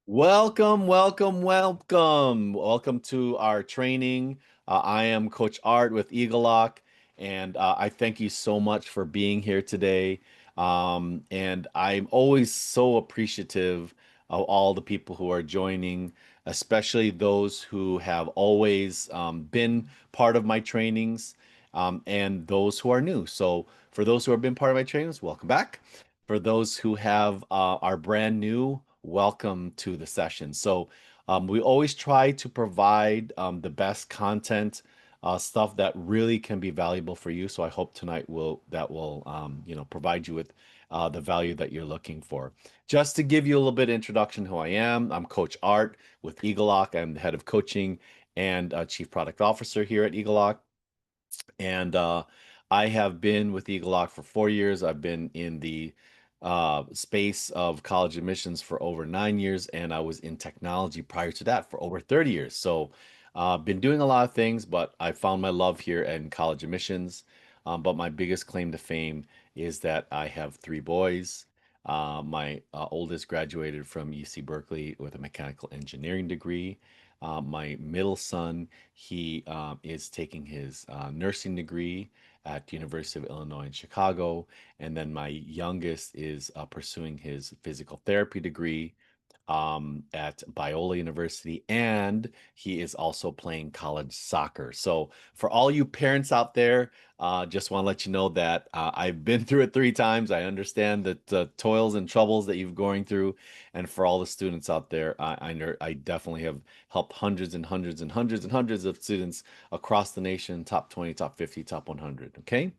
Welcome, welcome, welcome. Welcome to our training. I am Coach Art with egelloC, and I thank you so much for being here today. And I'm always so appreciative of all the people who are joining, especially those who have always been part of my trainings, and those who are new. So, for those who have been part of my trainings, welcome back. For those who have are brand new, welcome to the session. So we always try to provide the best content, stuff that really can be valuable for you. So I hope tonight will provide you with the value that you're looking for. Just to give you a little bit of introduction who I am, I'm Coach Art with egelloC. I'm the head of coaching and chief product officer here at egelloC. And I have been with egelloC for 4 years. I've been in the space of college admissions for over 9 years, and I was in technology prior to that for over 30 years. So been doing a lot of things, but I found my love here in college admissions. But my biggest claim to fame is that I have three boys. My oldest graduated from UC Berkeley with a mechanical engineering degree. My middle son, he is taking his nursing degree at University of Illinois in Chicago, and then my youngest is pursuing his physical therapy degree at Biola University, and he is also playing college soccer. So, for all you parents out there, just want to let you know that I've been through it 3 times. I understand the toils and troubles that you're going through, and for all the students out there, I definitely have helped hundreds and hundreds and hundreds and hundreds of students across the nation, top 20, top 50, top 100. Okay.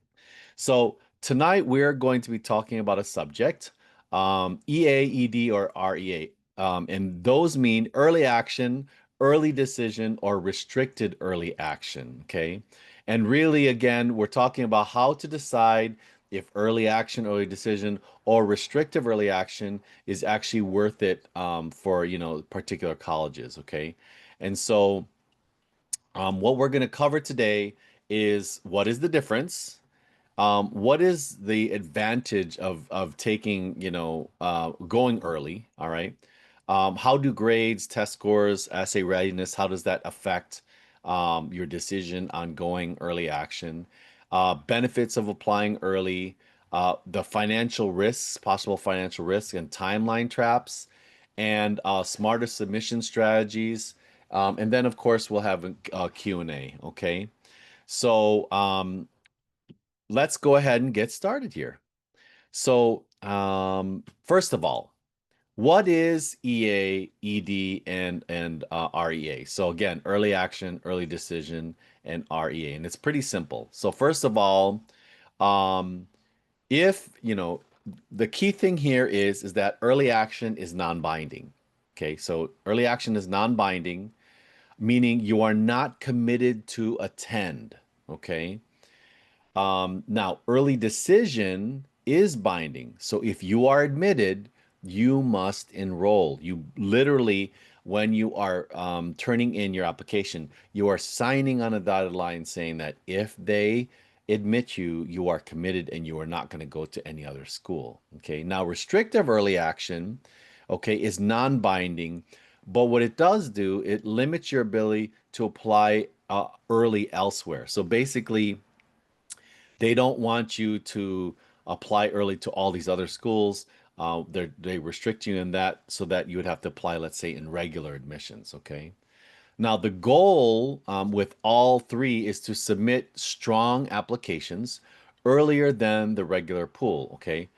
So tonight we're going to be talking about a subject, EA, ED, or REA. And those mean early action, early decision, or restricted early action. Okay. And really, again, we're talking about how to decide if early action, early decision, or restrictive early action is actually worth it for, particular colleges. Okay. And so what we're going to cover today is what is the difference, what is the advantage of taking, going early? All right. How do grades, test scores, essay readiness, how does that affect your decision on going early action? Benefits of applying early, the financial risks, possible financial risks, and timeline traps, and smarter submission strategies. And then, of course, we'll have a Q&A. Okay. So, let's go ahead and get started here. So, first of all, what is EA, ED, and REA? So again, early action, early decision, and REA, and it's pretty simple. So first of all, um, if the key thing here is that early action is non-binding. Okay, so early action is non-binding, meaning you are not committed to attend. Okay. Now, early decision is binding. So if you are admitted, you must enroll. You literally, when you are turning in your application, you are signing on a dotted line saying that if they admit you, you are committed and you are not going to go to any other school. Okay. Now, restrictive early action, okay, is non-binding, but what it does do, it limits your ability to apply early elsewhere. So basically, they don't want you to apply early to all these other schools. They restrict you in that so that you would have to apply, let's say, in regular admissions. Okay. Now, the goal with all three is to submit strong applications earlier than the regular pool. Okay.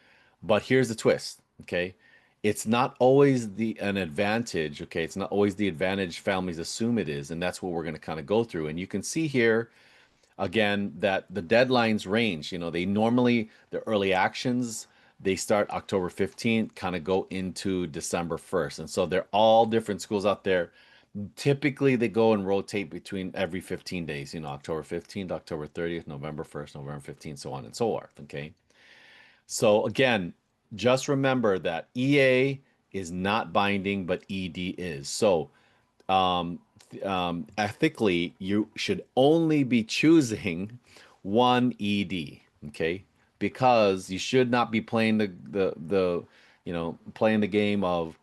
But here's the twist. Okay. It's not always an advantage. Okay. It's not always the advantage families assume it is. And that's what we're going to kind of go through. And you can see here again that the deadlines range. They normally, the early actions, they start October 15th, kind of go into December 1st. And so they're all different schools out there. Typically, they go and rotate between every 15 days, October 15th, October 30th, November 1st, November 15th, so on and so forth. Okay. So again, just remember that EA is not binding, but ED is. So um, ethically, you should only be choosing one ED, okay? Because you should not be playing the playing the game of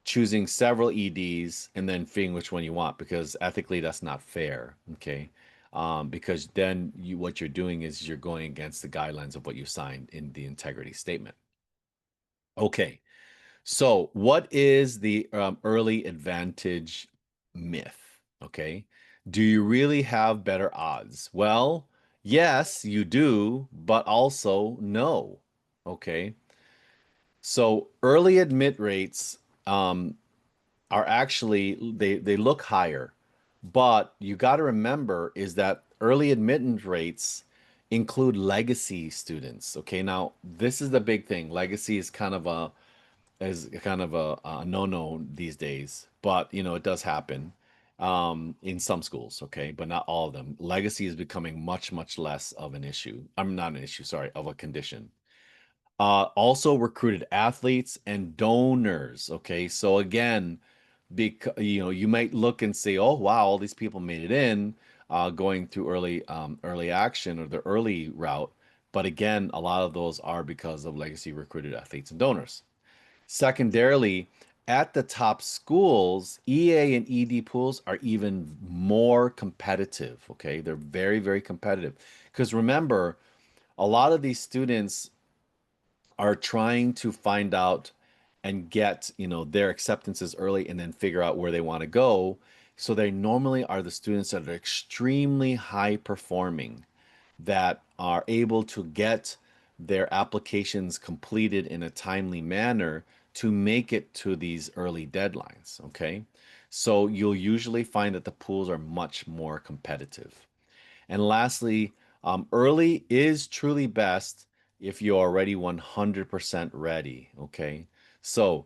choosing several EDs and then figuring which one you want because ethically that's not fair. Okay. Because then what you're doing is you're going against the guidelines of what you signed in the integrity statement. Okay. So, what is the early advantage myth? Okay. Do you really have better odds? Well, yes, you do, but also no. Okay. So, early admit rates are actually they look higher, but you got to remember is that early admittance rates include legacy students. Okay. Now, this is the big thing. Legacy is kind of a no-no these days, but it does happen in some schools, okay, but not all of them. Legacy is becoming much, much less of an issue. I'm not an issue, sorry, of a condition. Also recruited athletes and donors, okay? So again, because you might look and say, "Oh, wow, all these people made it in going through early action or the early route." But again, a lot of those are because of legacy recruited athletes and donors. Secondarily, at the top schools, EA and ED pools are even more competitive. Okay. They're very, very competitive. Because remember, a lot of these students are trying to find out and get, their acceptances early and then figure out where they want to go. So they normally are the students that are extremely high performing that are able to get their applications completed in a timely manner to make it to these early deadlines. Okay. So you'll usually find that the pools are much more competitive. And lastly, early is truly best if you're already 100% ready. Okay. So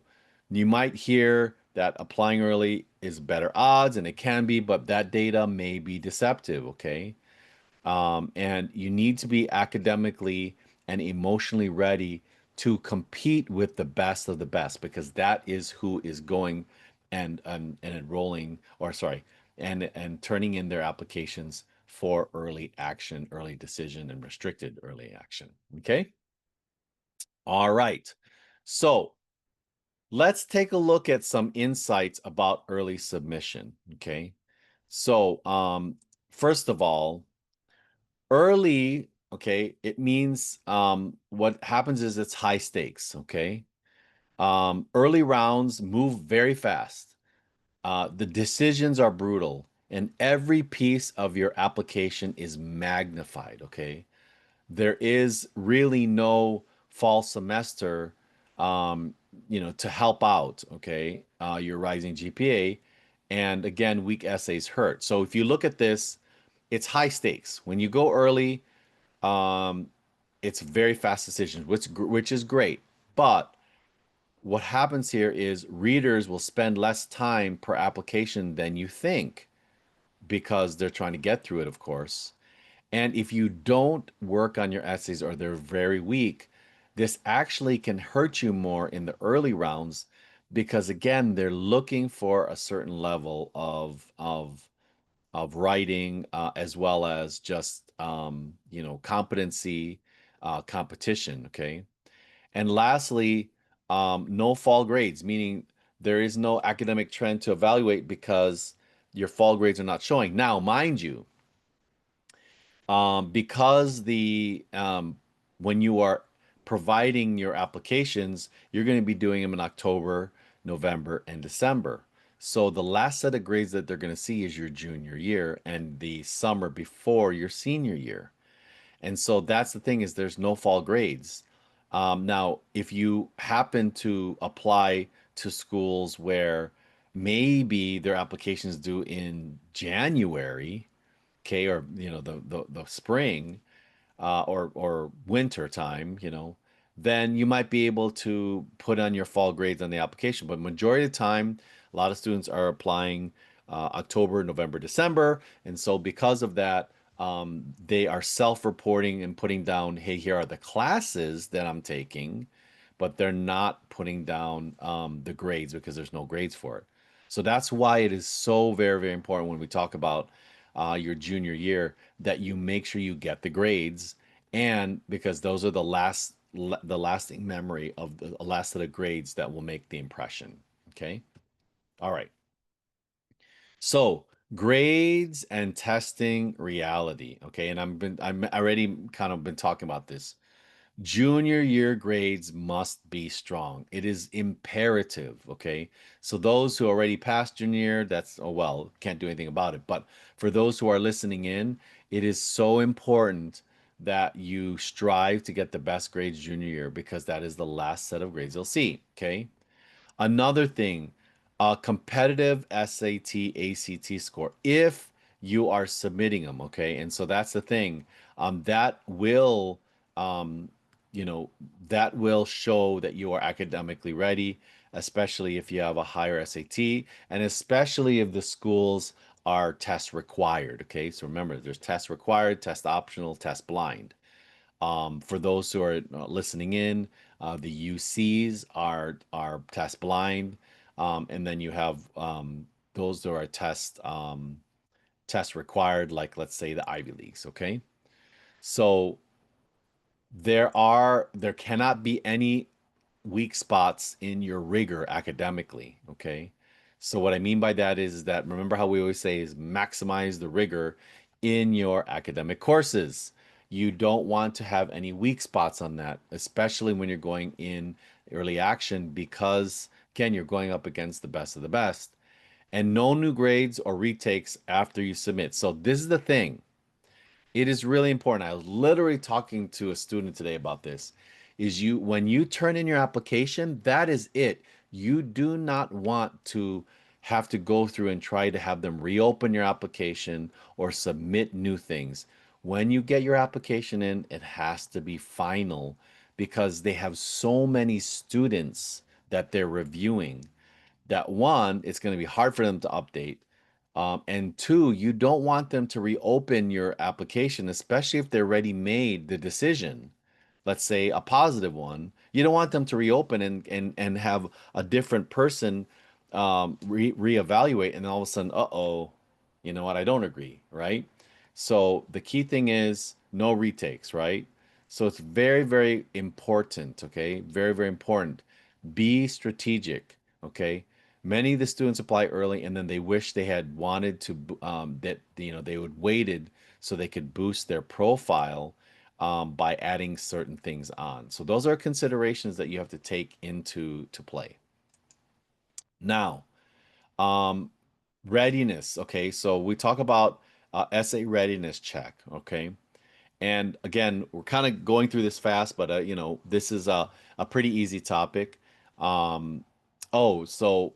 you might hear that applying early is better odds, and it can be, but that data may be deceptive. Okay. And you need to be academically and emotionally ready to compete with the best of the best because that is who is going and enrolling or sorry and turning in their applications for early action, early decision, and restricted early action. Okay. All right. So let's take a look at some insights about early submission. Okay. So first of all, early, okay, it means what happens is it's high stakes, okay? Early rounds move very fast. The decisions are brutal, and every piece of your application is magnified, okay? There is really no fall semester, um, to help out, okay, your rising GPA. And again, weak essays hurt. So if you look at this, it's high stakes. When you go early, um, it's very fast decisions, which is great. But what happens here is readers will spend less time per application than you think because they're trying to get through it, of course. And if you don't work on your essays or they're very weak, this actually can hurt you more in the early rounds because again, they're looking for a certain level of writing as well as just competency, competition. Okay, and lastly, no fall grades, meaning there is no academic trend to evaluate because your fall grades are not showing. Now, mind you, because the when you are providing your applications, you're going to be doing them in October, November, and December. So the last set of grades that they're going to see is your junior year and the summer before your senior year. And so that's the thing is there's no fall grades. Now, if you happen to apply to schools where maybe their applications due in January, okay, or the spring, or winter time, then you might be able to put on your fall grades on the application. But majority of the time, a lot of students are applying October, November, December, and so because of that, they are self-reporting and putting down, hey, here are the classes that I'm taking, but they're not putting down the grades because there's no grades for it. So that's why it is so very, very important when we talk about your junior year that you make sure you get the grades, and because those are the lasting memory of the last of the grades that will make the impression. Okay. All right. So grades and testing reality. Okay. And I'm already kind of been talking about this. Junior year grades must be strong. It is imperative, okay? So those who already passed junior year, that's, oh well, can't do anything about it. But for those who are listening in, it is so important that you strive to get the best grades junior year because that is the last set of grades you'll see, okay? Another thing, a competitive SAT, ACT score, if you are submitting them, okay? And so that's the thing. That will, um, you know, that will show that you are academically ready, especially if you have a higher SAT, and especially if the schools are test required, okay? So remember, there's test required, test optional, test blind. For those who are listening in, the UCs are test blind, and then you have those who are test required, like let's say the Ivy Leagues. Okay, so there cannot be any weak spots in your rigor academically. Okay. So what I mean by that is that remember how we always say is maximize the rigor in your academic courses. You don't want to have any weak spots on that, especially when you're going in early action, because again, you're going up against the best of the best. And no new grades or retakes after you submit. So this is the thing. It is really important. I was literally talking to a student today about this. Is you when you turn in your application, that is it. You do not want to have to go through and try to have them reopen your application or submit new things. When you get your application in, it has to be final because they have so many students that they're reviewing that one, it's going to be hard for them to update. And two, you don't want them to reopen your application, especially if they're already made the decision. Let's say a positive one. You don't want them to reopen and have a different person reevaluate, and all of a sudden, uh-oh, you know what? I don't agree, right? So the key thing is no retakes, right? So it's very, very important, okay? Very, very important. Be strategic, okay? Many of the students apply early and then they wish they had wanted to that they would waited so they could boost their profile by adding certain things on. So those are considerations that you have to take into to play. Now, um, readiness. Okay, so we talk about essay readiness check. Okay, and again, we're kind of going through this fast, but this is a pretty easy topic. Um, oh, so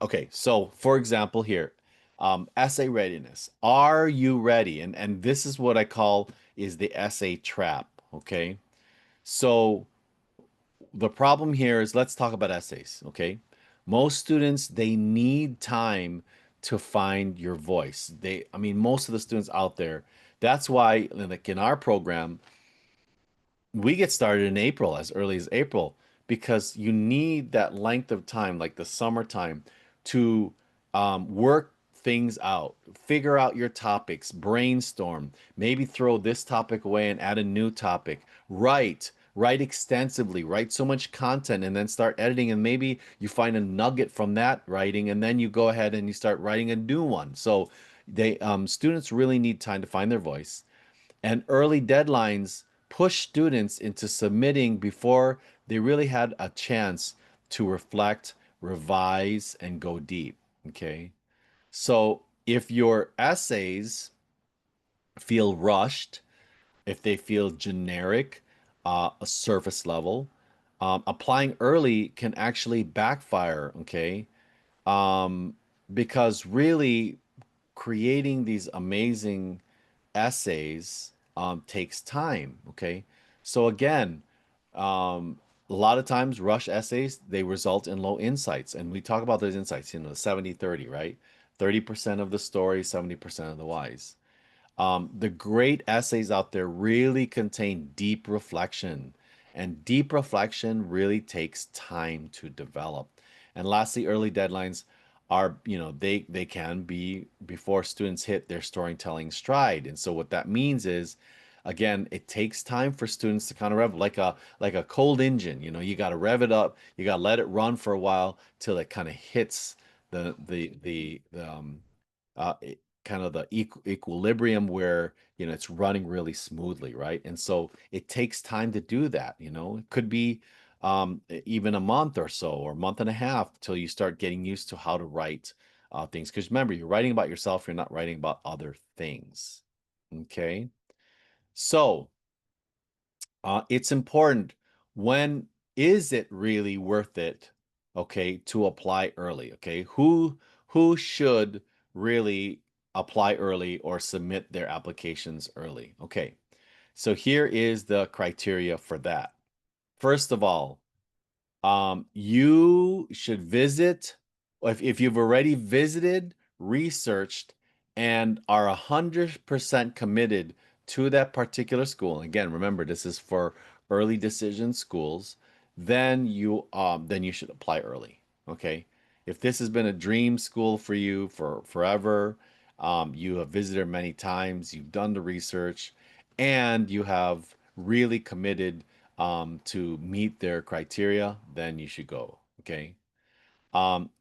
okay, so for example here, essay readiness. Are you ready? And this is what I call is the essay trap. Okay, so the problem here is let's talk about essays. Okay, most students they need time to find your voice. I mean, most of the students out there. That's why, like in our program, we get started in April, as early as April, because you need that length of time, like the summertime, to work things out, figure out your topics, brainstorm, maybe throw this topic away and add a new topic, write extensively, write so much content, and then start editing. And maybe you find a nugget from that writing, and then you go ahead and you start writing a new one. So students really need time to find their voice. And early deadlines push students into submitting before they really had a chance to reflect, revise, and go deep. Okay. So if your essays feel rushed, if they feel generic, a surface level, applying early can actually backfire. Okay. Um, because really creating these amazing essays takes time. Okay. So again, a lot of times rush essays, they result in low insights. And we talk about those insights, 70-30, right? 30% of the story, 70% of the whys. The great essays out there really contain deep reflection, and deep reflection really takes time to develop. And lastly, early deadlines are, they can be before students hit their storytelling stride. And so what that means is again, it takes time for students to kind of rev like a cold engine. You got to rev it up, you got to let it run for a while till it kind of hits kind of the equilibrium where it's running really smoothly, right? And so it takes time to do that. It could be even a month or so, or a month and a half, till you start getting used to how to write things. Because remember, you're writing about yourself, you're not writing about other things. Okay. So it's important. When is it really worth it, okay, to apply early? Okay. Who should really apply early or submit their applications early? Okay. So here is the criteria for that. First of all, you should visit, if you've already visited, researched, and are 100% committed to that particular school. Again, remember, this is for early decision schools. Then you should apply early. Okay. If this has been a dream school for you for forever, you have visited many times, you've done the research, and you have really committed to meet their criteria, then you should go. Okay.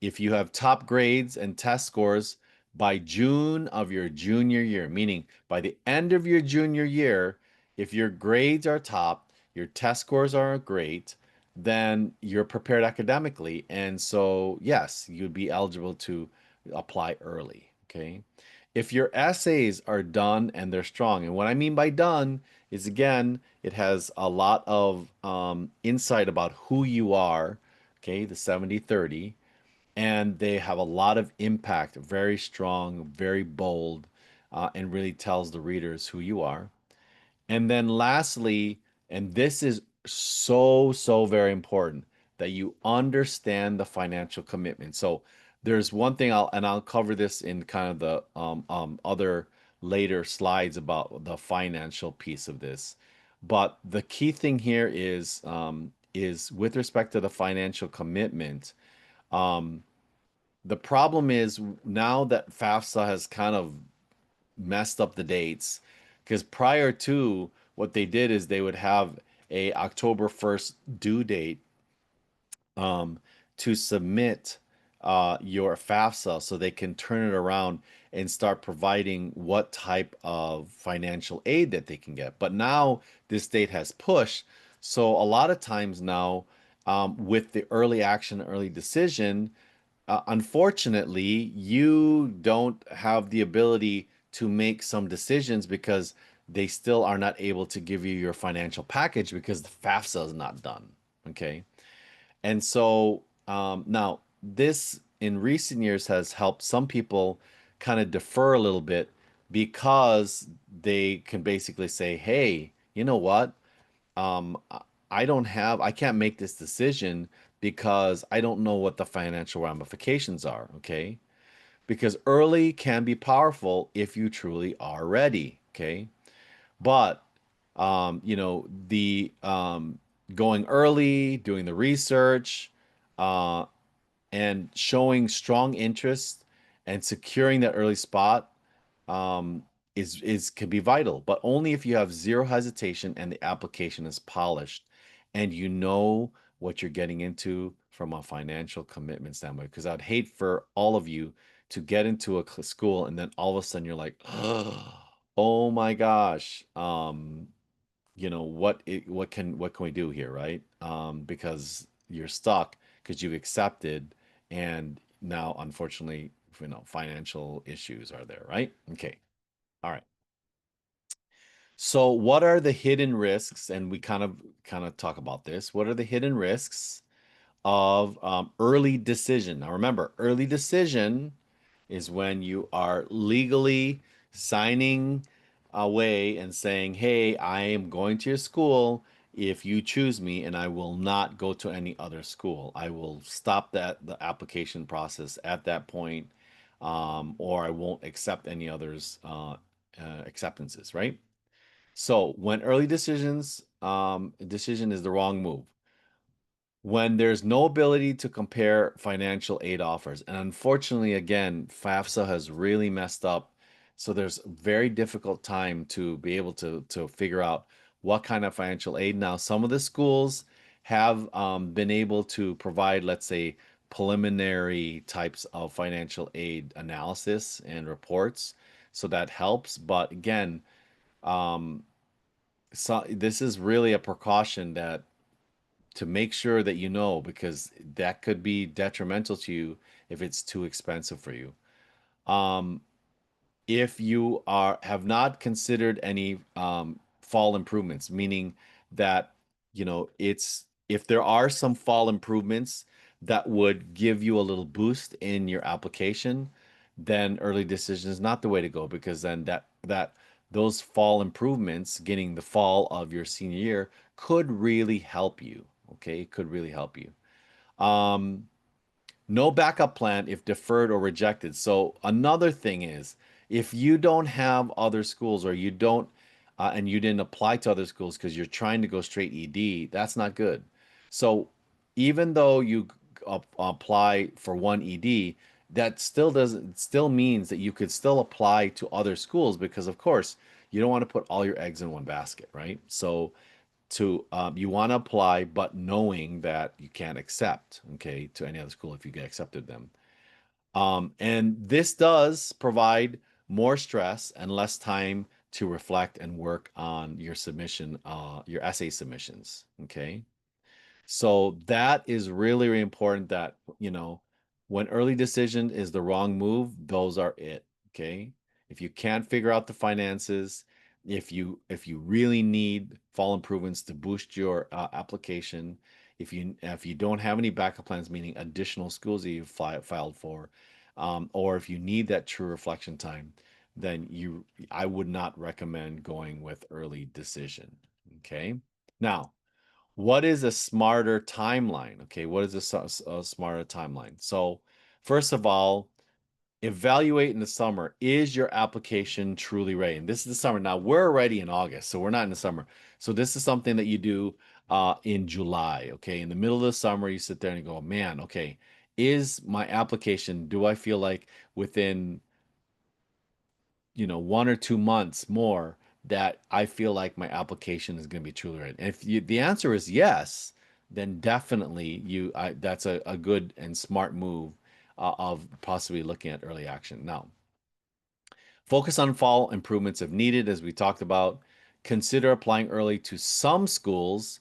If you have top grades and test scores by June of your junior year, meaning by the end of your junior year, if your grades are top, your test scores are great, then you're prepared academically. And so, yes, you'd be eligible to apply early. Okay. If your essays are done and they're strong, and what I mean by done is, again, it has a lot of insight about who you are, okay, the 70/30, and they have a lot of impact, very strong, very bold, and really tells the readers who you are. And then lastly, and this is so, so very important, that you understand the financial commitment. So there's one thing I'll cover this in kind of the other later slides about the financial piece of this. But the key thing here is with respect to the financial commitment. Um, the problem is now that FAFSA has kind of messed up the dates, because prior to, what they did is they would have a October 1st due date um, to submit your FAFSA, so they can turn it around and start providing what type of financial aid that they can get. But now this date has pushed. So a lot of times now, with the early action, early decision, unfortunately, you don't have the ability to make some decisions because they still are not able to give you your financial package because the FAFSA is not done. Okay. And so now this in recent years has helped some people kind of defer a little bit, because they can basically say, hey, you know what? Um, I can't make this decision because I don't know what the financial ramifications are. Okay. Because early can be powerful if you truly are ready. Okay. But, the going early, doing the research, uh, and showing strong interest and securing that early spot um, is can be vital, but only if you have zero hesitation and the application is polished and you know what you're getting into from a financial commitment standpoint. Because I'd hate for all of you to get into a school and then all of a sudden you're like, oh my gosh, what can we do here, right? Because you're stuck because you've accepted, and now unfortunately, financial issues are there, right? Okay. All right. So what are the hidden risks? And we kind of talk about this. What are the hidden risks of early decision? Now remember, early decision is when you are legally signing away and saying, "Hey, I am going to your school if you choose me, and I will not go to any other school. I will stop the application process at that point, or I won't accept any others acceptances." Right? So when early decision is the wrong move. When there's no ability to compare financial aid offers, and unfortunately, again, FAFSA has really messed up So there's a very difficult time to be able to figure out what kind of financial aid. Now, some of the schools have been able to provide, let's say, preliminary types of financial aid analysis and reports, so that helps. But again, um, so this is really a precaution that to make sure that you know, because that could be detrimental to you if it's too expensive for you. Um, if you are have not considered any fall improvements, meaning that it's if there are some fall improvements that would give you a little boost in your application, then early decision is not the way to go, because then that those fall improvements, getting the fall of your senior year, could really help you. Okay, it could really help you. Um, no backup plan if deferred or rejected. So another thing is, if you don't have other schools, or you don't, and you didn't apply to other schools because you're trying to go straight ED, that's not good. So even though you apply for one ED, that still doesn't, it still means that you could still apply to other schools, because of course you don't want to put all your eggs in one basket, right? So to you want to apply, but knowing that you can't accept, okay, to any other school if you get accepted them. And this does provide more stress and less time to reflect and work on your submission, your essay submissions. Okay. So that is really, really important, that, when early decision is the wrong move, those are it. Okay. If you can't figure out the finances, if you really need fall improvements to boost your application, if you don't have any backup plans, meaning additional schools that you've filed for, or if you need that true reflection time, then I would not recommend going with early decision. Okay. Now, what is a smarter timeline? Okay, what is a smarter timeline? So, first of all, evaluate in the summer. Is your application truly ready? And this is the summer. Now, we're already in August, so we're not in the summer. So, this is something that you do in July. Okay, in the middle of the summer, you sit there and you go, man, okay, is my application, do I feel like within 1 or 2 months more, that I feel like my application is going to be truly ready? And if the answer is yes, then definitely that's a good and smart move of possibly looking at early action. Now, focus on fall improvements if needed, as we talked about. Consider applying early to some schools,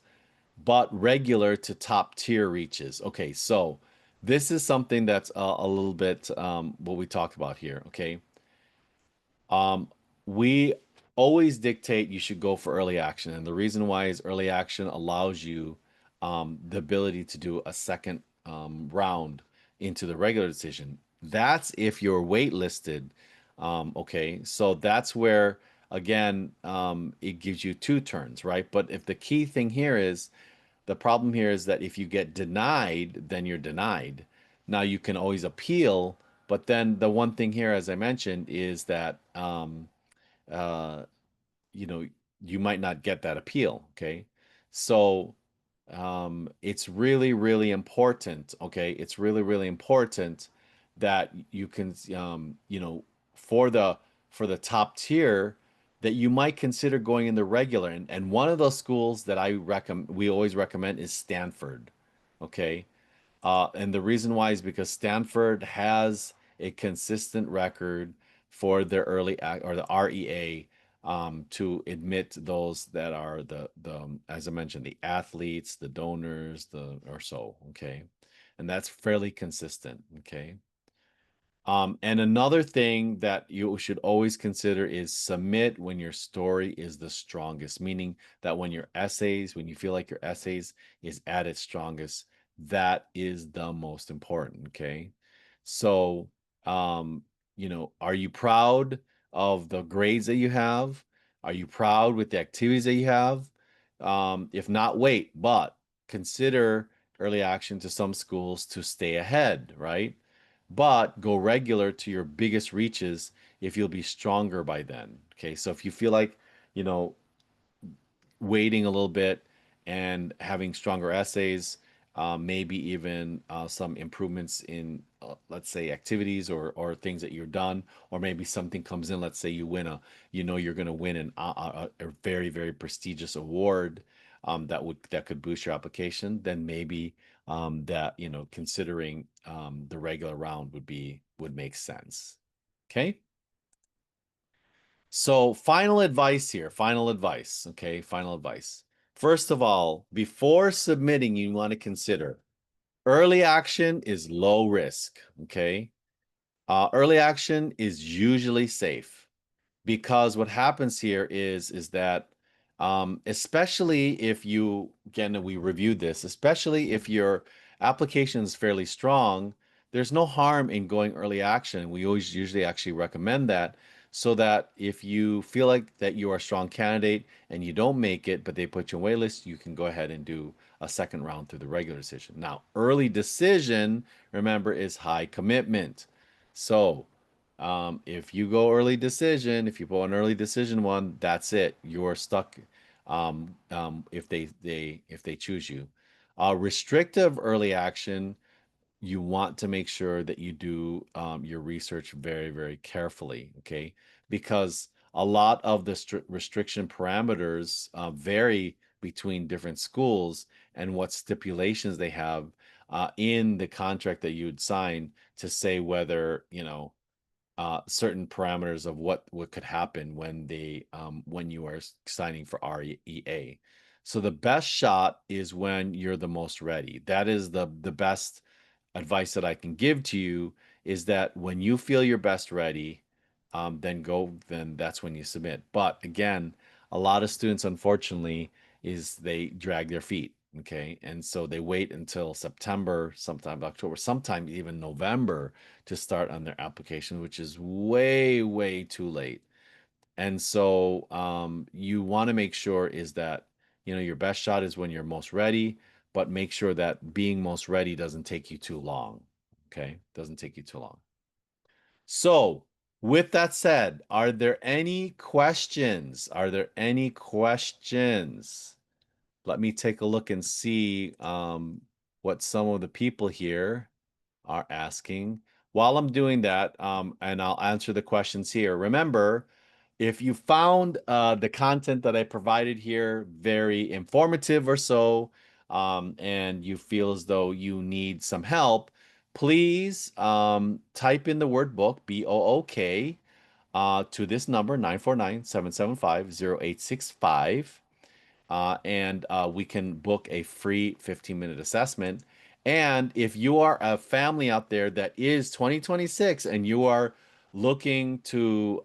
but regular to top tier reaches. Okay, so this is something that's a little bit what we talked about here. Okay. Um, we always dictate you should go for early action. And the reason why is early action allows you the ability to do a second round into the regular decision. That's if you're waitlisted. Okay, so that's where, again, it gives you two turns, right? But if the key thing here is, the problem here is that if you get denied, then you're denied. Now you can always appeal, but then the one thing here, as I mentioned, is that uh, you know, you might not get that appeal. Okay. So it's really, really important. Okay. It's really, really important that you can, for the top tier, that you might consider going in the regular. And one of those schools that we always recommend is Stanford. Okay. And the reason why is because Stanford has a consistent record for their early act, or the REA, to admit those that are as I mentioned, the athletes, the donors, the or so. Okay, and that's fairly consistent. Okay. And another thing that you should always consider is submit when your story is the strongest, meaning that when you feel like your essays is at its strongest, that is the most important. Okay. So, are you proud of the grades that you have? Are you proud with the activities that you have? If not, wait, but consider early action to some schools to stay ahead, right? But go regular to your biggest reaches if you'll be stronger by then. Okay. So if you feel like, you know, waiting a little bit and having stronger essays, maybe even some improvements in, let's say, activities or things that you're done, or maybe something comes in. Let's say you win you know, you're going to win a very, very prestigious award that could boost your application. Then maybe that, you know, considering the regular round would make sense. Okay. So final advice here, final advice. Okay, final advice. First of all, before submitting, you want to consider early action is low risk. Okay. Early action is usually safe because what happens here is that especially if you, again, we reviewed this, especially if your application is fairly strong, there's no harm in going early action. We always usually actually recommend that, so that if you feel like that you are a strong candidate and you don't make it, but they put you on wait list, you can go ahead and do a second round through the regular decision. Now, early decision, remember, is high commitment. So if you go early decision, if you pull an early decision one, that's it. You're stuck. If they choose you, restrictive early action, you want to make sure that you do your research very, very carefully. Okay, because a lot of the restriction parameters vary between different schools and what stipulations they have in the contract that you would sign to say whether, you know, certain parameters of what could happen when you are signing for REA. So the best shot is when you're the most ready. That is the best advice that I can give to you, is that when you feel your best ready, then that's when you submit. But again, a lot of students, unfortunately, is they drag their feet. Okay. And so they wait until September, sometimes October, sometimes even November to start on their application, which is way, way too late. And so you want to make sure is that, you know, your best shot is when you're most ready, but make sure that being most ready doesn't take you too long. Okay. Doesn't take you too long. So, with that said, are there any questions? Are there any questions? Let me take a look and see what some of the people here are asking. While I'm doing that, and I'll answer the questions here. Remember, if you found the content that I provided here very informative or so, and you feel as though you need some help, please type in the word book, BOOK, to this number, 949-775-0865, and we can book a free 15-minute assessment. And if you are a family out there that is 2026 and you are looking to,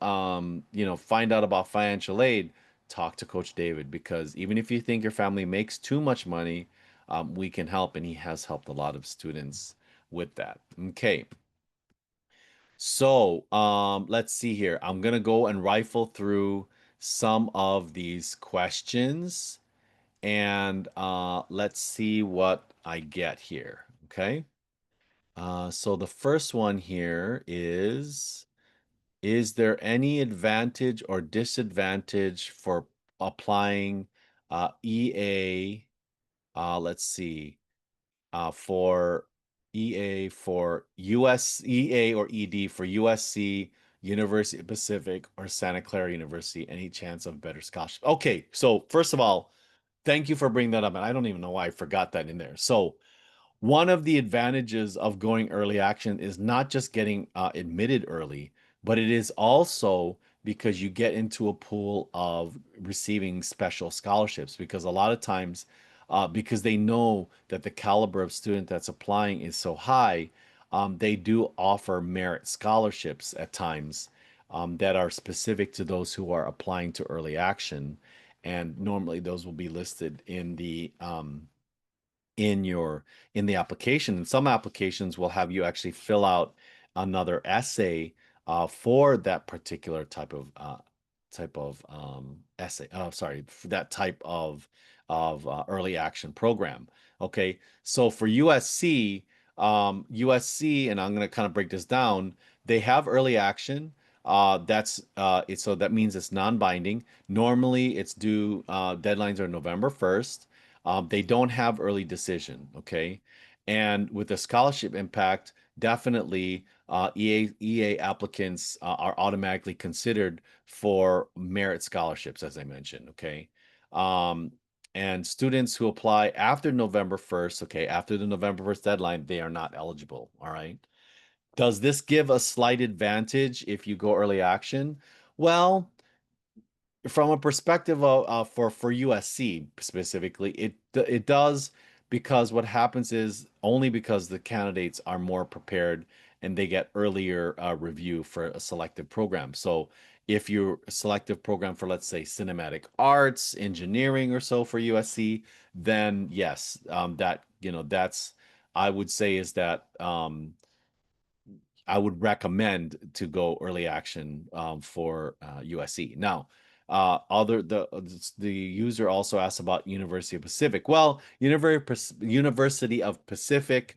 you know, find out about financial aid, talk to Coach David, because even if you think your family makes too much money, we can help, and he has helped a lot of students with that. Okay. So, let's see here. I'm gonna go and rifle through some of these questions, and let's see what I get here. Okay. So the first one here is there any advantage or disadvantage for applying EA? Let's see, for EA for US, EA or ED for USC, University of Pacific, or Santa Clara University? Any chance of better scholarship? Okay, so first of all, thank you for bringing that up, and I don't even know why I forgot that in there. So one of the advantages of going early action is not just getting admitted early, but it is also because you get into a pool of receiving special scholarships. Because a lot of times, because they know that the caliber of student that's applying is so high, they do offer merit scholarships at times that are specific to those who are applying to early action. And normally those will be listed in your in the application. And some applications will have you actually fill out another essay for that particular type of essay. Oh, sorry, for that type of early action program. Okay, so for USC, and I'm going to kind of break this down. They have early action. So that means it's non-binding. Normally, it's due deadlines are November 1st. They don't have early decision, okay? And with the scholarship impact, definitely EA applicants are automatically considered for merit scholarships, as I mentioned, okay? Um, and students who apply after November 1st, okay, after the November 1st deadline, they are not eligible, all right? Does this give a slight advantage if you go early action? Well, from a perspective of for USC specifically, it does because what happens is only because the candidates are more prepared and they get earlier review for a selective program. So if you're a selective program for, let's say, cinematic arts, engineering or so for USC, then yes, that that's I would say is that I would recommend to go early action for USC. Now, other the user also asked about University of Pacific. Well, University of Pacific,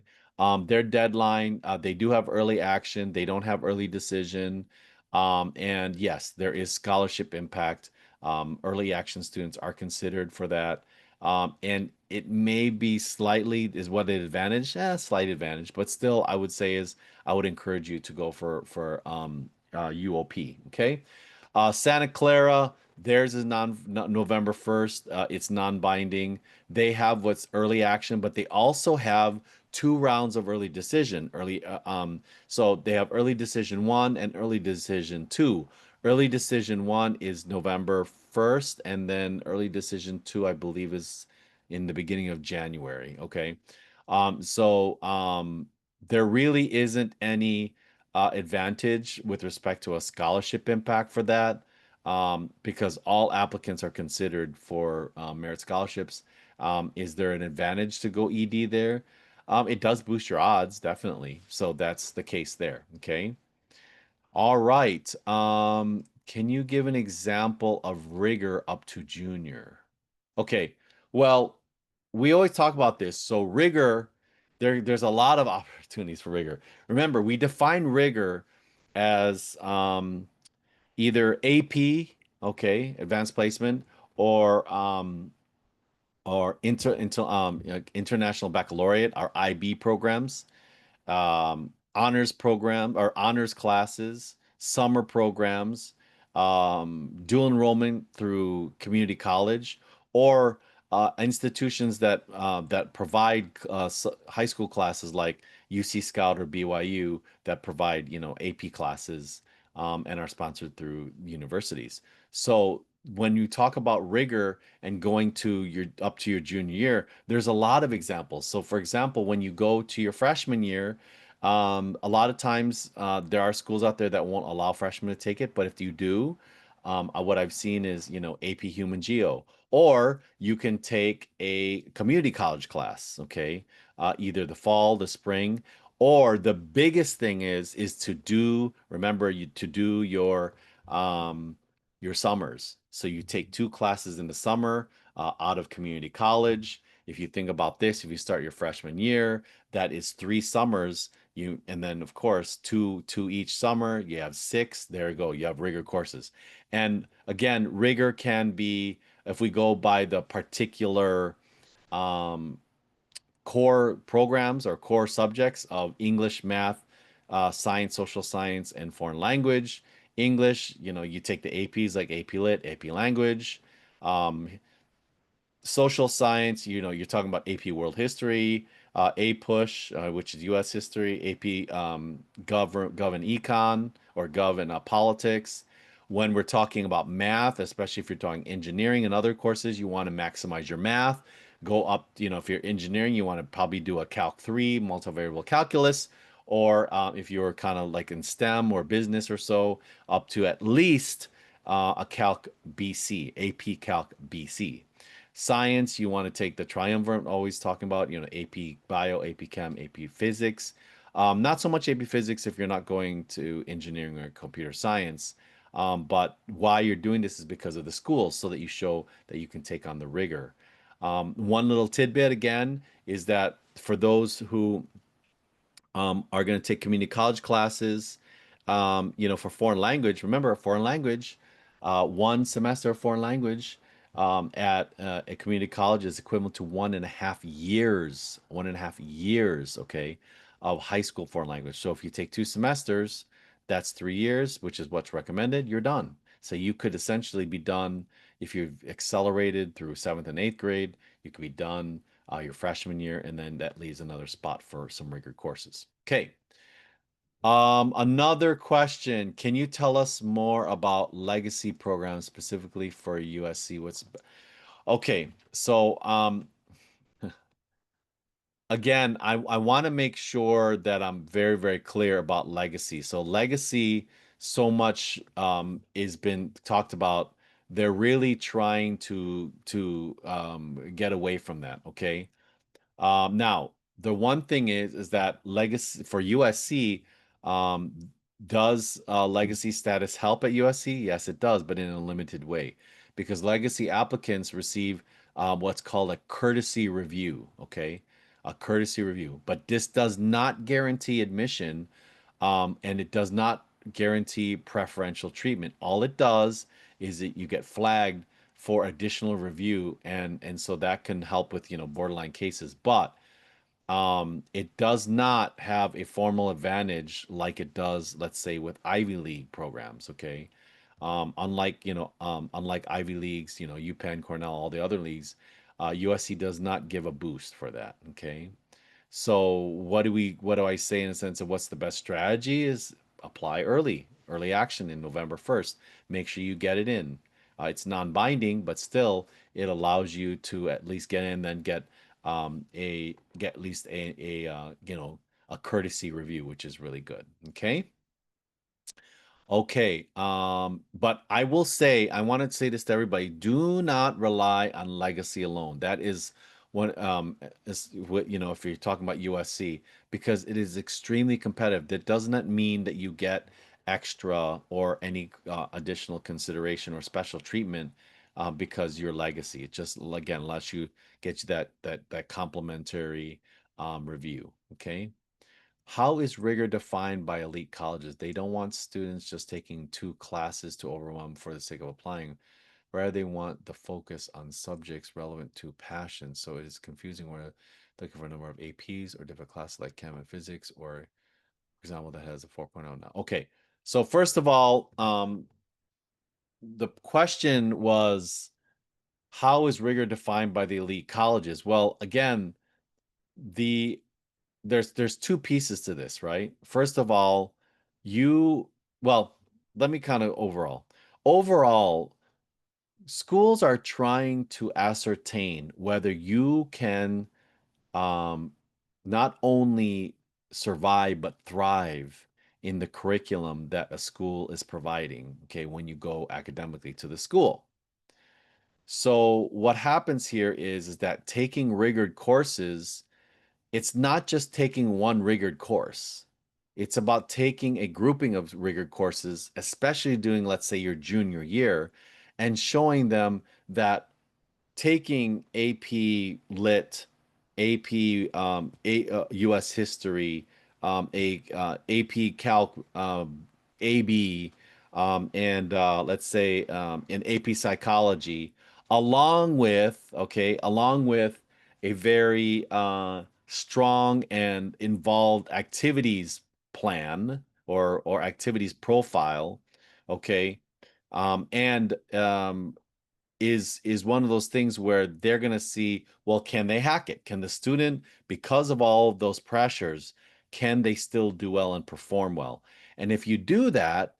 their deadline, they do have early action. They don't have early decision. And yes, there is scholarship impact. Early action students are considered for that. And it may be slightly is what an advantage, slight advantage, but still, I would say is I would encourage you to go for UOP. Okay. Santa Clara, theirs is November 1st. It's non-binding. They have what's early action, but they also have two rounds of early decision. So they have early decision one and early decision two. Early decision one is November 1st, and then early decision two, I believe, is in the beginning of January. Okay. So there really isn't any advantage with respect to a scholarship impact for that because all applicants are considered for merit scholarships. Is there an advantage to go ED there? It does boost your odds, definitely. So that's the case there. Okay. All right. Can you give an example of rigor up to junior? Okay. Well, we always talk about this. So rigor, there's a lot of opportunities for rigor. Remember, we define rigor as either AP, okay, advanced placement, or international baccalaureate, our IB programs, honors program or honors classes, summer programs, dual enrollment through community college, or institutions that provide high school classes like UC Scout or BYU that provide AP classes and are sponsored through universities. So when you talk about rigor and going to your up to your junior year, there's a lot of examples. So for example, when you go to your freshman year, a lot of times there are schools out there that won't allow freshmen to take it, but if you do, what I've seen is, AP Human Geo, or you can take a community college class, okay? Either the fall, the spring, or the biggest thing is to do, remember you to do your summers. So you take two classes in the summer out of community college. If you think about this, if you start your freshman year, that is 3 summers. And then of course two each summer. You have 6. There you go. You have rigor courses. And again, rigor can be if we go by the particular um, core programs or core subjects of English, math, science, social science, and foreign language. English, you take the APs like AP Lit, AP Language. Um, Social science, you're talking about AP World History, A Push, which is U.S. History, AP Gov and Econ, or Gov and Politics. When we're talking about math, especially if you're talking engineering and other courses, you want to maximize your math. Go up, if you're engineering, you want to probably do a Calc 3, multivariable calculus, or if you're kind of like in STEM or business or so, up to at least a Calc BC, AP Calc BC. Science, you want to take the triumvirate, always talking about, AP Bio, AP Chem, AP Physics. Not so much AP Physics if you're not going to engineering or computer science. But why you're doing this is because of the schools, so that you show that you can take on the rigor. One little tidbit again is that for those who are going to take community college classes, for foreign language, remember, foreign language, one semester of foreign language. at a community college is equivalent to 1.5 years, 1.5 years, okay, of high school foreign language. So if you take 2 semesters, that's 3 years, which is what's recommended, you're done. So you could essentially be done if you've accelerated through seventh and eighth grade, you could be done your freshman year, and then that leaves another spot for some rigor courses. Okay. Another question. Can you tell us more about legacy programs specifically for USC? What's okay? So, again, I want to make sure that I'm very, very clear about legacy. So, legacy, so much is been talked about. They're really trying to get away from that. Okay. Now, the one thing is that legacy for USC, um, does legacy status help at USC? Yes, it does, but in a limited way, because legacy applicants receive what's called a courtesy review. Okay, a courtesy review, but this does not guarantee admission, and it does not guarantee preferential treatment. All it does is that you get flagged for additional review, and so that can help with borderline cases, but it does not have a formal advantage like it does, let's say, with Ivy League programs. Okay, unlike Ivy Leagues, UPenn, Cornell, all the other leagues, USC does not give a boost for that. Okay, so what do I say in a sense of what's the best strategy is apply early action in November 1st. Make sure you get it in. It's non-binding, but still it allows you to at least get in, then get at least a courtesy review, which is really good. Okay. Okay, but I will say, I want to say this to everybody: do not rely on legacy alone. That is one, if you're talking about USC, because it is extremely competitive. That does not mean that you get extra or any additional consideration or special treatment because you're legacy. It just again lets you get you that complimentary review. Okay. How is rigor defined by elite colleges? They don't want students just taking 2 classes to overwhelm for the sake of applying. Rather, they want the focus on subjects relevant to passion. So it is confusing whether looking for a number of APs or different classes like chem and physics, or for example, that has a 4.0 now. Okay. So first of all, the question was, how is rigor defined by the elite colleges? Well, again, the there's two pieces to this, right? First of all, you well, let me kind of overall, schools are trying to ascertain whether you can um not only survive but thrive in the curriculum that a school is providing, okay, when you go academically to the school. So what happens here is that taking rigored courses, it's not just taking one rigored course. It's about taking a grouping of rigored courses, especially doing, let's say, your junior year, and showing them that taking AP Lit, AP U.S. History, AP Calc, AB, and let's say in AP Psychology, along with a very strong and involved activities plan or activities profile, okay, and is one of those things where they're going to see, well, can they hack it? Can the student, because of all of those pressures, can they still do well and perform well? And if you do that,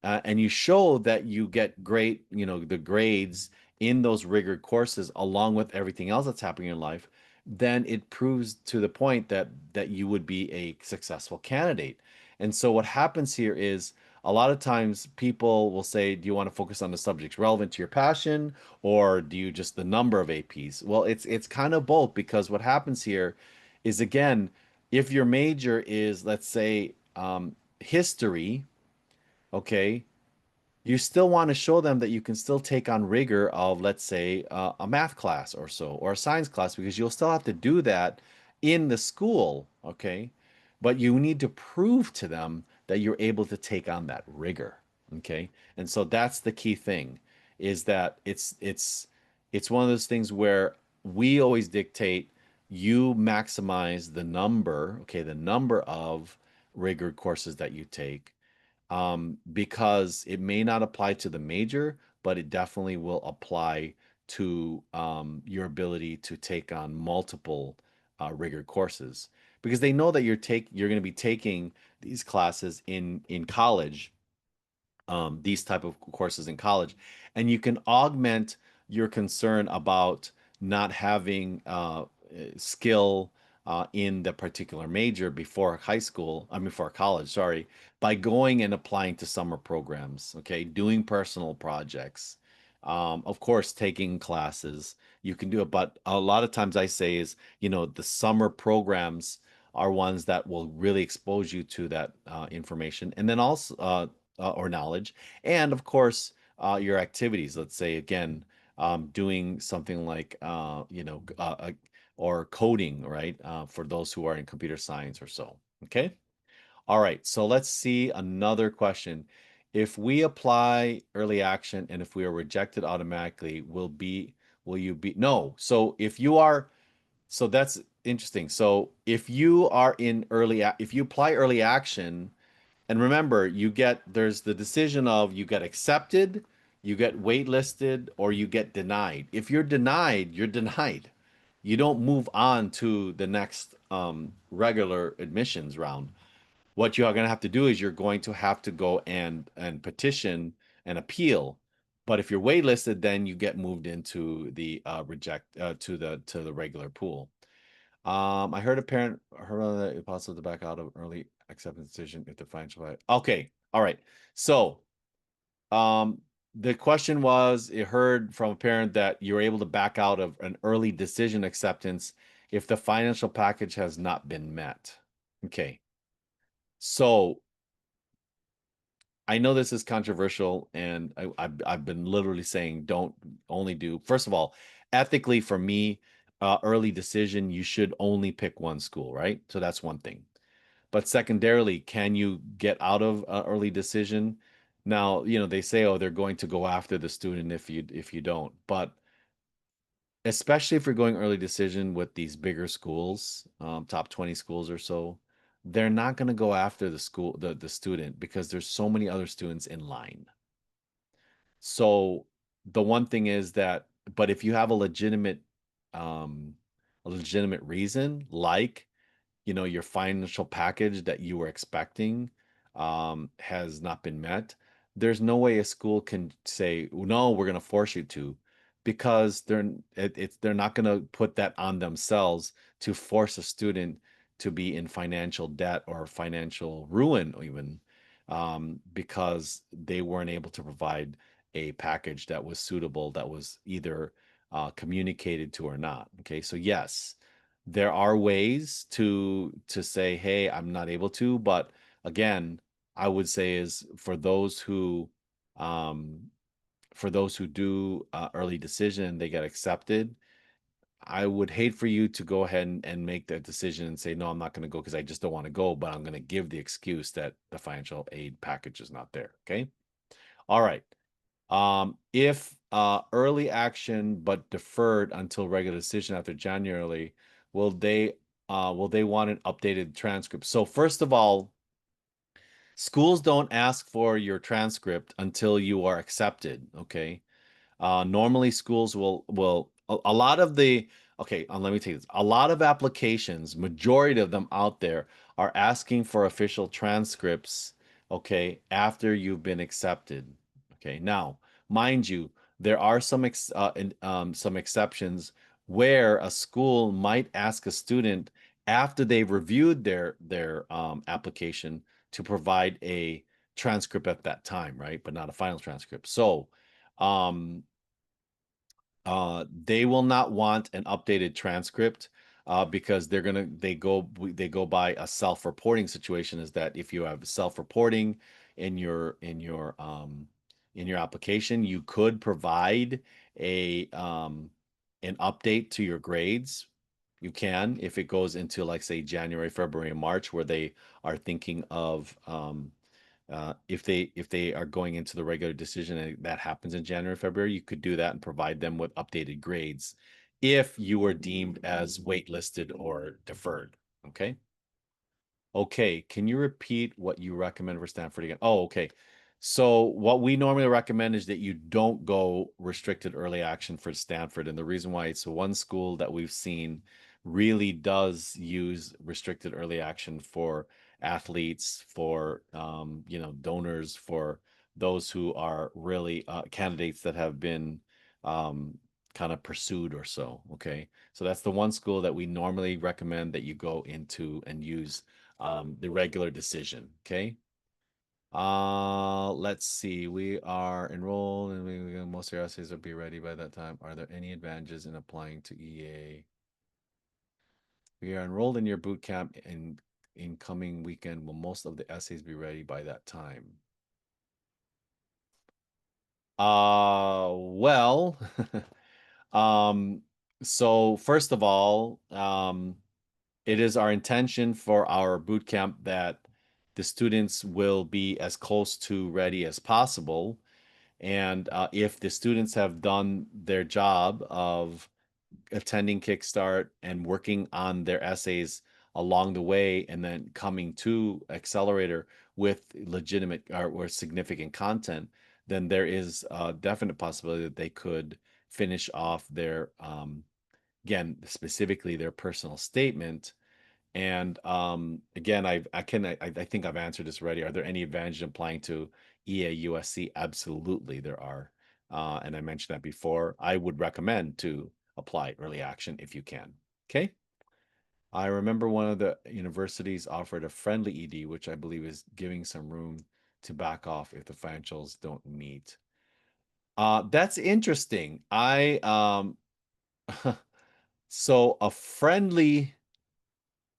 and you show that you get great, the grades in those rigor courses along with everything else that's happening in life, then it proves to the point that you would be a successful candidate. And so what happens here is a lot of times people will say, do you want to focus on the subjects relevant to your passion, or do you just the number of APs? Well, it's kind of both, because what happens here is, again, if your major is, let's say, history, okay, you still want to show them that you can still take on rigor of, let's say, a math class or so, or a science class, because you'll still have to do that in the school, okay? But you need to prove to them that you're able to take on that rigor, okay? And so that's the key thing, is that it's It's one of those things where we always dictate you maximize the number, okay, the number of rigor courses that you take, because it may not apply to the major, but it definitely will apply to your ability to take on multiple rigor courses because they know that you're going to be taking these classes in college, these type of courses in college, and you can augment your concern about not having skill in the particular major before high school, I mean, before college, sorry, by going and applying to summer programs, okay, doing personal projects, of course, taking classes. You can do it, but a lot of times I say is, the summer programs are ones that will really expose you to that information, and then also or knowledge, and of course, your activities. Let's say again, doing something like or coding, right? For those who are in computer science or so. Okay. All right. So let's see another question. If we apply early action and if we are rejected automatically, will you be no? So if you are so that's interesting. So if you are in if you apply early action, and remember, there's the decision of you get accepted, you get waitlisted, or you get denied. If you're denied, you're denied. You don't move on to the next regular admissions round. What you are going to have to do is you're going to have to go and petition and appeal. But if you're waitlisted, then you get moved into the reject to the regular pool. I heard a parent heard that it's possible to back out of early acceptance decision if the financial. Okay, all right. So, um, the question was, it heard from a parent that you're able to back out of an early decision acceptance if the financial package has not been met. Okay, so I know this is controversial, and I've been literally saying don't only do. First of all, ethically for me, early decision, you should only pick one school, right? So that's one thing. But secondarily, can you get out of early decision? Now, they say, oh, they're going to go after the student if you don't. But especially if you're going early decision with these bigger schools, top 20 schools or so, they're not going to go after the student because there's so many other students in line. So the one thing is that, but if you have um, a legitimate reason, like your financial package that you were expecting has not been met, there's no way a school can say, no, we're going to force you to, because they're not going to put that on themselves to force a student to be in financial debt or financial ruin even, because they weren't able to provide a package that was suitable, that was either communicated to or not. Okay, so yes, there are ways to say, hey, I'm not able to, but again, I would say is um for those who do early decision, they get accepted. I would hate for you to go ahead and make that decision and say, no, I'm not going to go because I just don't want to go, but I'm going to give the excuse that the financial aid package is not there. Okay. All right. If early action but deferred until regular decision after January, will they will they want an updated transcript? So first of all, schools don't ask for your transcript until you are accepted, okay? Normally schools will a lot of the okay, let me take this. A lot of applications, majority of them out there are asking for official transcripts, okay, after you've been accepted. Okay. Now, mind you, there are some exceptions where a school might ask a student after they've reviewed their application to provide a transcript at that time, right? But not a final transcript. So, um, they will not want an updated transcript because they go by a self-reporting situation. Is that if you have self-reporting in your application, you could provide a an update to your grades. You can if it goes into like say January, February, and March, where they are thinking of If they are going into the regular decision and that happens in January, February, you could do that and provide them with updated grades if you were deemed as waitlisted or deferred. Okay. Okay, can you repeat what you recommend for Stanford again? Oh, okay. So what we normally recommend is that you don't go restricted early action for Stanford. And the reason why it's one school that we've seen really does use restricted early action for athletes, for donors, for those who are really candidates that have been um, kind of pursued or so. Okay. So that's the one school that we normally recommend that you go into and use the regular decision. Okay. Let's see. We are enrolled and most of our essays will be ready by that time. Are there any advantages in applying to EA? We are enrolled in your boot camp in coming weekend. Will most of the essays be ready by that time? Well, um, so first of all, it is our intention for our boot camp that the students will be as close to ready as possible. And if the students have done their job of attending Kickstart and working on their essays along the way, and then coming to Accelerator with legitimate or significant content, then there is a definite possibility that they could finish off their, again, specifically their personal statement. And again, I think I've answered this already. Are there any advantages in applying to EA USC? Absolutely, there are. And I mentioned that before. I would recommend to apply early action if you can. Okay. I remember one of the universities offered a friendly ED, which I believe is giving some room to back off if the financials don't meet. That's interesting. I so a friendly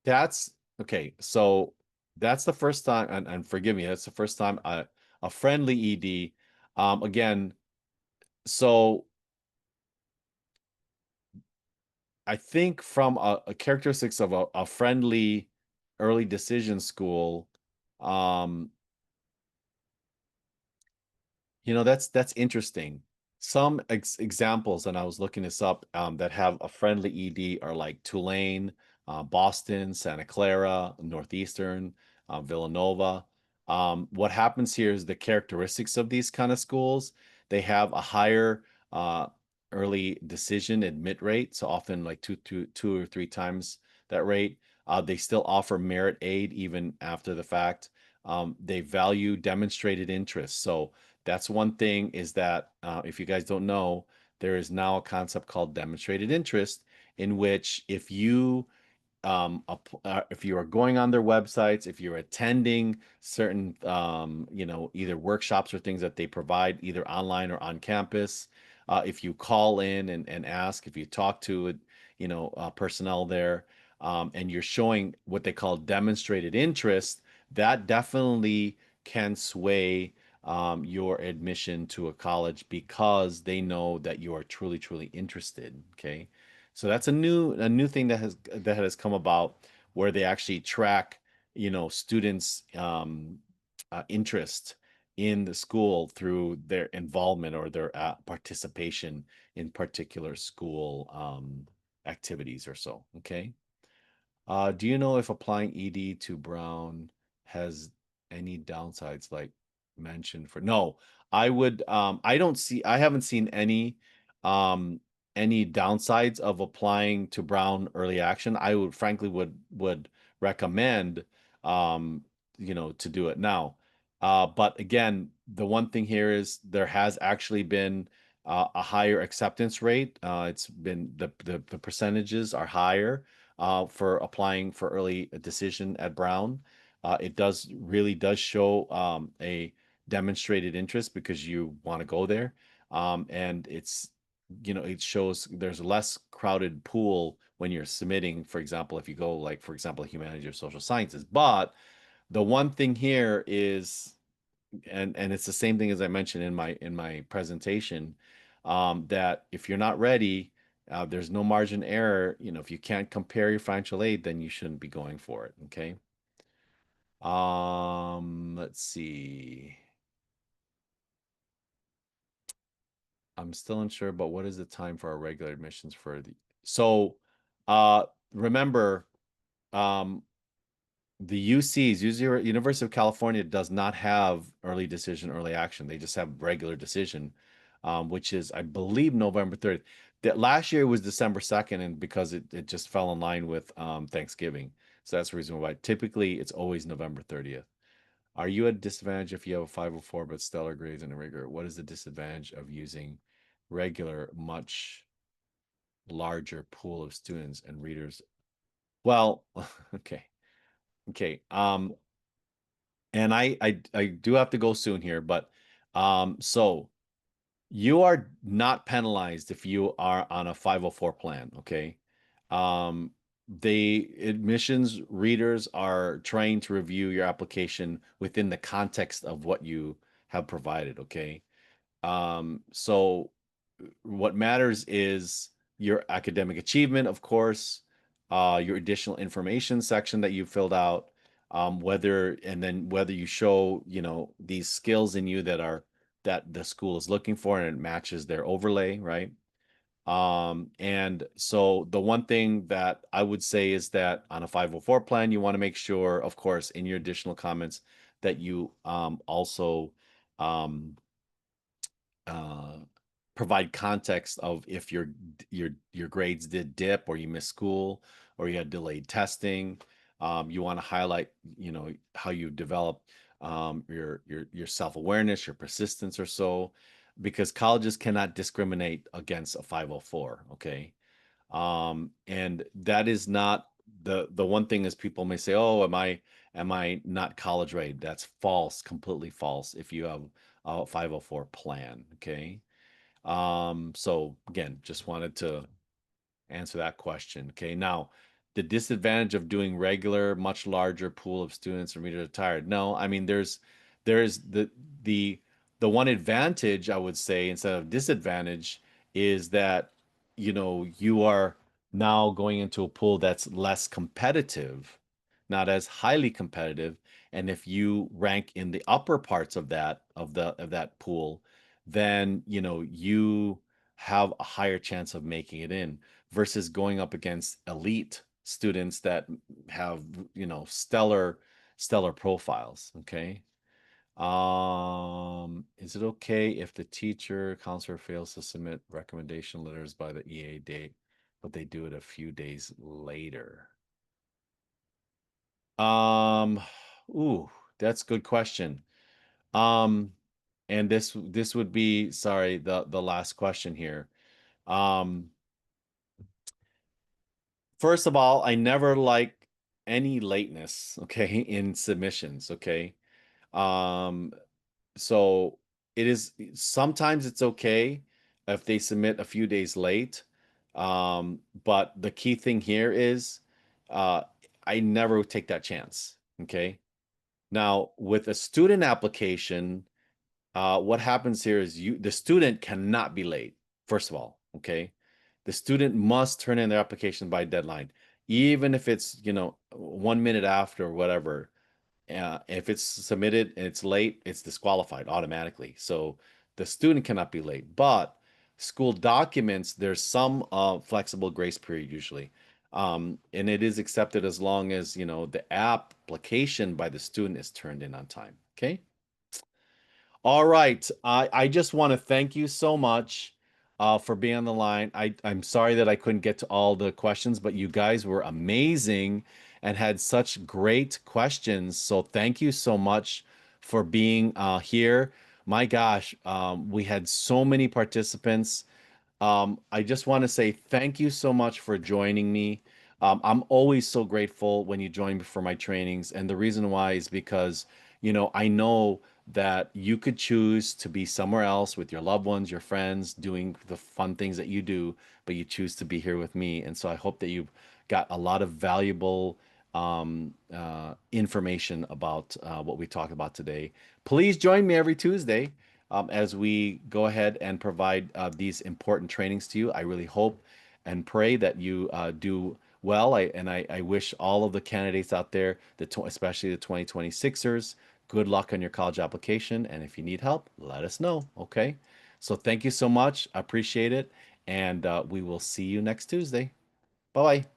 That's okay. So that's the first time, and forgive me, that's the first time a friendly ED. Again, so I think from a characteristics of a friendly early decision school, um, that's interesting. Some examples, and I was looking this up, that have a friendly ED are like Tulane, Boston, Santa Clara, Northeastern, Villanova. What happens here is the characteristics of these kind of schools, they have a higher uh, early decision admit rate, so often like two or three times that rate. They still offer merit aid even after the fact. They value demonstrated interest. So that's one thing is that if you guys don't know, there is now a concept called demonstrated interest, in which if you are going on their websites, if you're attending certain, either workshops or things that they provide either online or on campus, if you call in and ask, if you talk to, personnel there, and you're showing what they call demonstrated interest, that definitely can sway your admission to a college because they know that you are truly, truly interested. Okay. So that's a new thing that has come about where they actually track, students' interest in the school through their involvement or their participation in particular school activities or so. Okay. Do you know if applying ED to Brown has any downsides like mentioned for? No, I haven't seen um any downsides of applying to Brown early action. I would frankly would recommend to do it now. But again, the one thing here is there has actually been a higher acceptance rate. It's been the percentages are higher for applying for early decision at Brown. It really does show a demonstrated interest because you want to go there. And it shows there's a less crowded pool when you're submitting, for example, if you go like, for example, humanities or social sciences. But the one thing here is, and it's the same thing as I mentioned in my presentation, that if you're not ready, there's no margin error. If you can't compare your financial aid, then you shouldn't be going for it. Okay. Let's let's see. I'm still unsure, but what is the time for our regular admissions for the so uh remember um the UCs, University of California, does not have early decision, early action. They just have regular decision, which is, I believe, November 30th. That last year was December 2nd, and because it just fell in line with Thanksgiving. So that's the reason why. Typically, it's always November 30th. Are you at a disadvantage if you have a 504 but stellar grades and a rigor? What is the disadvantage of using regular, much larger pool of students and readers? Well, okay. Okay. And I do have to go soon here, but so you are not penalized if you are on a 504 plan, okay? Um, the admissions readers are trained to review your application within the context of what you have provided, okay? So what matters is your academic achievement, of course, your additional information section that you filled out, whether you show, these skills in you that the school is looking for and it matches their overlay, right? And so the one thing that I would say is that on a 504 plan, you want to make sure, of course, in your additional comments that you also um, uh, provide context of if your grades did dip or you missed school or you had delayed testing. You want to highlight, how you develop your self-awareness, your persistence or so, because colleges cannot discriminate against a 504, okay? And that is not the one thing is people may say, "Oh, am I not college ready?" That's false, completely false if you have a 504 plan, okay? So again, just wanted to answer that question. Okay. Now, the disadvantage of doing regular, much larger pool of students and readers are tired. No, I mean there's the the one advantage I would say instead of disadvantage is that you are now going into a pool that's less competitive, not as highly competitive. And if you rank in the upper parts of that pool, then you have a higher chance of making it in versus going up against elite students that have, stellar profiles. Okay. Is it okay if the teacher counselor fails to submit recommendation letters by the EA date, but they do it a few days later? Um, ooh, that's a good question. Um, and this would be, sorry, the last question here. Um, First of all, I never like any lateness, okay, in submissions, okay? Um, so it is sometimes it's okay if they submit a few days late. But the key thing here is uh I never would take that chance, okay? Now, with a student application, what happens here is the student cannot be late, first of all, okay? The student must turn in their application by deadline, even if it's, 1 minute after or whatever. If it's submitted and it's late, it's disqualified automatically. So the student cannot be late. But school documents, there's some flexible grace period usually. And it is accepted as long as, the application by the student is turned in on time. Okay. All right. I just want to thank you so much for being on the line. I'm sorry that I couldn't get to all the questions, but you guys were amazing and had such great questions. So thank you so much for being here. My gosh, we had so many participants. I just want to say thank you so much for joining me. I'm always so grateful when you join me for my trainings. And the reason why is because, I know that you could choose to be somewhere else with your loved ones, your friends, doing the fun things that you do, but you choose to be here with me. And so I hope that you've got a lot of valuable information about what we talked about today. Please join me every Tuesday as we go ahead and provide these important trainings to you. I really hope and pray that you do well. I wish all of the candidates out there, especially the 2026ers, Good luck on your college application. And if you need help, let us know. Okay. So thank you so much. I appreciate it. And we will see you next Tuesday. Bye bye.